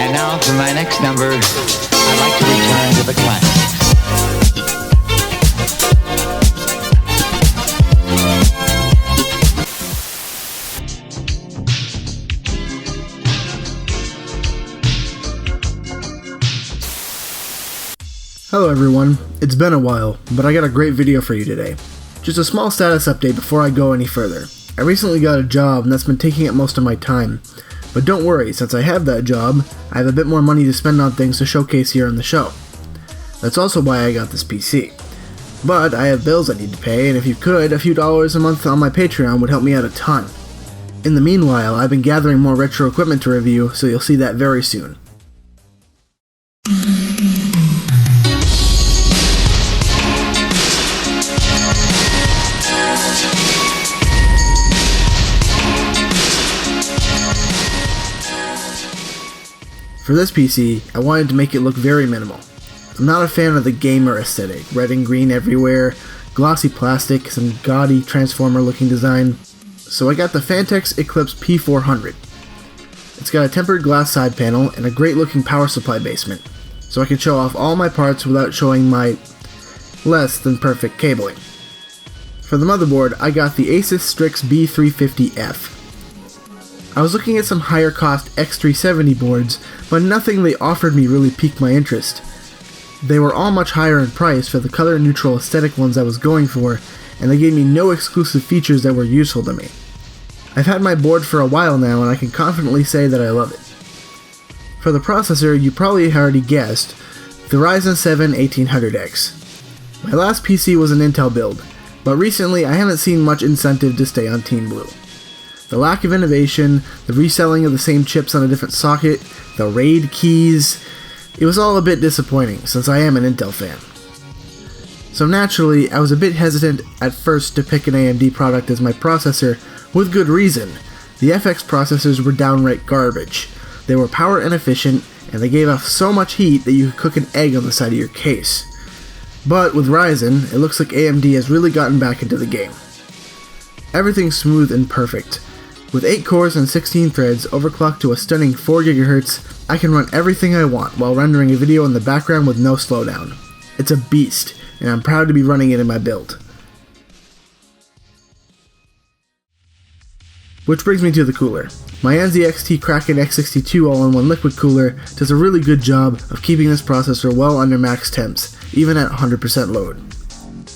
And now for my next number, I'd like to return to the classics. Hello everyone, it's been a while, but I got a great video for you today. Just a small status update before I go any further. I recently got a job and that's been taking up most of my time. But don't worry, since I have that job, I have a bit more money to spend on things to showcase here on the show. That's also why I got this PC. But I have bills I need to pay, and if you could, a few dollars a month on my Patreon would help me out a ton. In the meanwhile, I've been gathering more retro equipment to review, so you'll see that very soon. For this PC, I wanted to make it look very minimal. I'm not a fan of the gamer aesthetic, red and green everywhere, glossy plastic, some gaudy transformer looking design, so I got the Phanteks Eclipse P400. It's got a tempered glass side panel and a great looking power supply basement, so I can show off all my parts without showing my less than perfect cabling. For the motherboard, I got the Asus Strix B350F. I was looking at some higher cost X370 boards, but nothing they offered me really piqued my interest. They were all much higher in price for the color neutral aesthetic ones I was going for, and they gave me no exclusive features that were useful to me. I've had my board for a while now and I can confidently say that I love it. For the processor, you probably already guessed, the Ryzen 7 1800X. My last PC was an Intel build, but recently I haven't seen much incentive to stay on Team Blue. The lack of innovation, the reselling of the same chips on a different socket, the RAID keys, it was all a bit disappointing since I am an Intel fan. So naturally, I was a bit hesitant at first to pick an AMD product as my processor, with good reason. The FX processors were downright garbage. They were power inefficient, and they gave off so much heat that you could cook an egg on the side of your case. But with Ryzen, it looks like AMD has really gotten back into the game. Everything's smooth and perfect. With 8 cores and 16 threads overclocked to a stunning 4 GHz, I can run everything I want while rendering a video in the background with no slowdown. It's a beast, and I'm proud to be running it in my build. Which brings me to the cooler. My NZXT Kraken X62 all-in-one liquid cooler does a really good job of keeping this processor well under max temps, even at 100% load.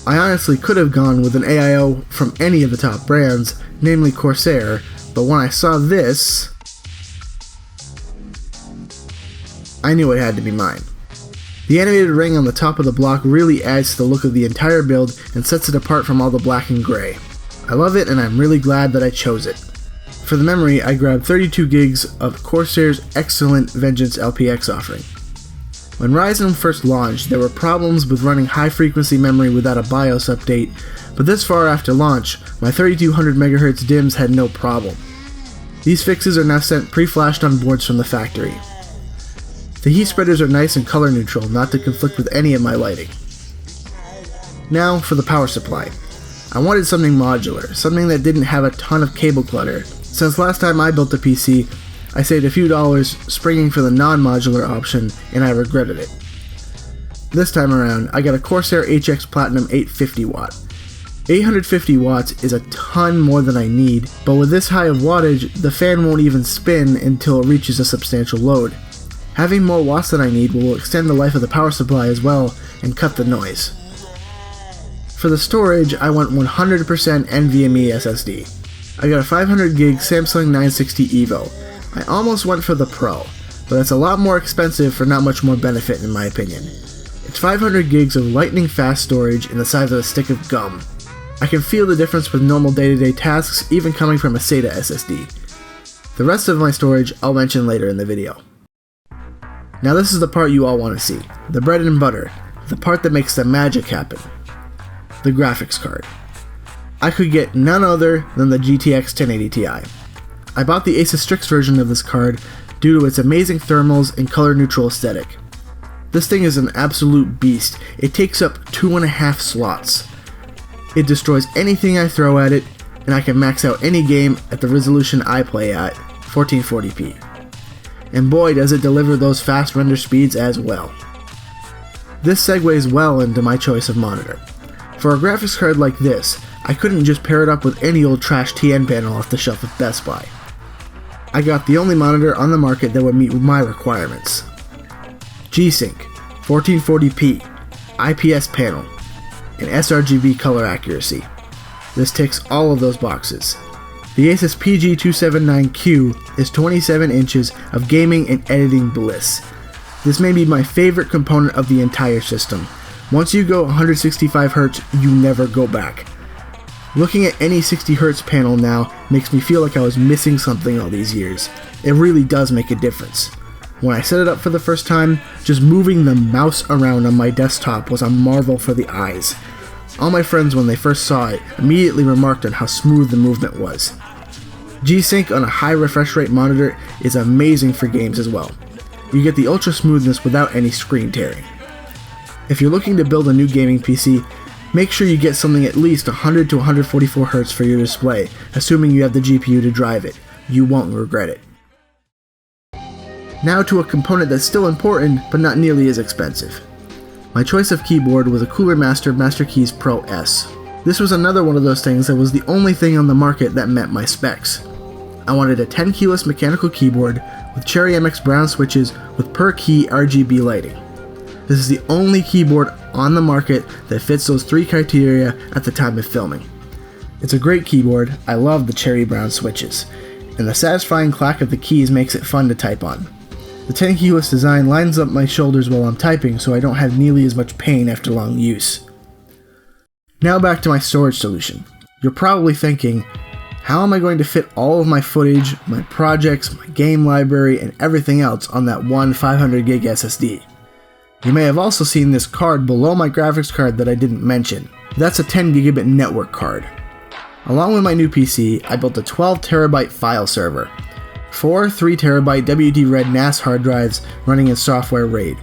I honestly could have gone with an AIO from any of the top brands, namely Corsair, but when I saw this, I knew it had to be mine. The animated ring on the top of the block really adds to the look of the entire build and sets it apart from all the black and gray. I love it and I'm really glad that I chose it. For the memory, I grabbed 32 gigs of Corsair's excellent Vengeance LPX offering. When Ryzen first launched, there were problems with running high-frequency memory without a BIOS update, but this far after launch, my 3200 MHz DIMMs had no problem. These fixes are now sent pre-flashed on boards from the factory. The heat spreaders are nice and color neutral, not to conflict with any of my lighting. Now for the power supply. I wanted something modular, something that didn't have a ton of cable clutter. Since last time I built a PC, I saved a few dollars springing for the non-modular option, and I regretted it. This time around, I got a Corsair HX Platinum 850 watt. 850 watts is a ton more than I need, but with this high of wattage, the fan won't even spin until it reaches a substantial load. Having more watts than I need will extend the life of the power supply as well, and cut the noise. For the storage, I went 100% NVMe SSD. I got a 500 gig Samsung 960 EVO. I almost went for the Pro, but it's a lot more expensive for not much more benefit in my opinion. It's 500 gigs of lightning fast storage in the size of a stick of gum. I can feel the difference with normal day-to-day tasks even coming from a SATA SSD. The rest of my storage I'll mention later in the video. Now this is the part you all want to see, the bread and butter, the part that makes the magic happen. The graphics card. I could get none other than the GTX 1080 Ti. I bought the Asus Strix version of this card due to its amazing thermals and color neutral aesthetic. This thing is an absolute beast. It takes up 2.5 slots. It destroys anything I throw at it, and I can max out any game at the resolution I play at, 1440p. and boy does it deliver those fast render speeds as well. This segues well into my choice of monitor. For a graphics card like this, I couldn't just pair it up with any old trash TN panel off the shelf at Best Buy. I got the only monitor on the market that would meet my requirements. G-Sync, 1440p, IPS panel, and sRGB color accuracy. This ticks all of those boxes. The Asus PG279Q is 27 inches of gaming and editing bliss. This may be my favorite component of the entire system. Once you go 165Hz, you never go back. Looking at any 60Hz panel now makes me feel like I was missing something all these years. It really does make a difference. When I set it up for the first time, just moving the mouse around on my desktop was a marvel for the eyes. All my friends, when they first saw it, immediately remarked on how smooth the movement was. G-Sync on a high refresh rate monitor is amazing for games as well. You get the ultra smoothness without any screen tearing. If you're looking to build a new gaming PC, make sure you get something at least 100 to 144Hz for your display, assuming you have the GPU to drive it. You won't regret it. Now to a component that's still important, but not nearly as expensive. My choice of keyboard was a Cooler Master Master Keys Pro S. This was another one of those things that was the only thing on the market that met my specs. I wanted a 10 keyless mechanical keyboard with Cherry MX brown switches with per key RGB lighting. This is the only keyboard on the market that fits those three criteria at the time of filming. It's a great keyboard, I love the cherry brown switches, and the satisfying clack of the keys makes it fun to type on. The 10 keyless design lines up my shoulders while I'm typing so I don't have nearly as much pain after long use. Now back to my storage solution. You're probably thinking, how am I going to fit all of my footage, my projects, my game library, and everything else on that one 500GB SSD? You may have also seen this card below my graphics card that I didn't mention. That's a 10GB network card. Along with my new PC, I built a 12TB file server. 4 3TB WD-RED NAS hard drives running in software RAID.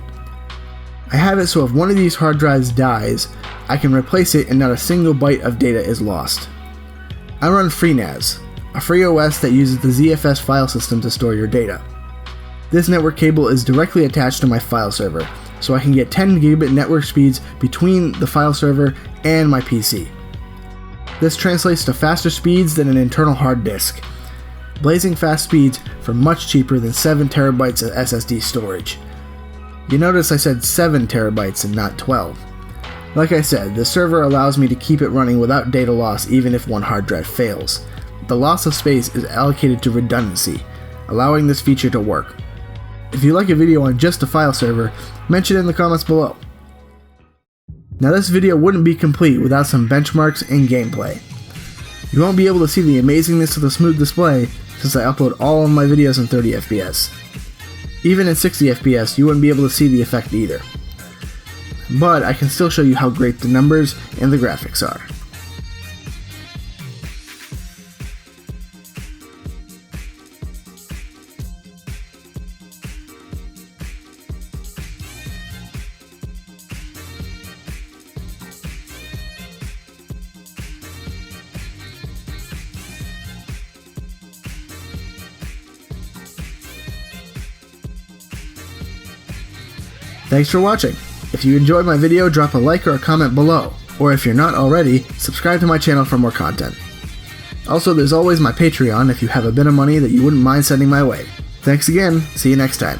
I have it so if one of these hard drives dies, I can replace it and not a single byte of data is lost. I run FreeNAS, a free OS that uses the ZFS file system to store your data. This network cable is directly attached to my file server, so I can get 10GB network speeds between the file server and my PC. This translates to faster speeds than an internal hard disk. Blazing fast speeds for much cheaper than 7TB of SSD storage. You notice I said 7TB and not 12. Like I said, the server allows me to keep it running without data loss even if one hard drive fails. The loss of space is allocated to redundancy, allowing this feature to work. If you like a video on just a file server, mention it in the comments below. Now this video wouldn't be complete without some benchmarks and gameplay. You won't be able to see the amazingness of the smooth display since I upload all of my videos in 30fps. Even in 60fps, you wouldn't be able to see the effect either. But I can still show you how great the numbers and the graphics are. Thanks for watching. If you enjoyed my video, drop a like or a comment below. Or if you're not already, subscribe to my channel for more content. Also, there's always my Patreon if you have a bit of money that you wouldn't mind sending my way. Thanks again, see you next time.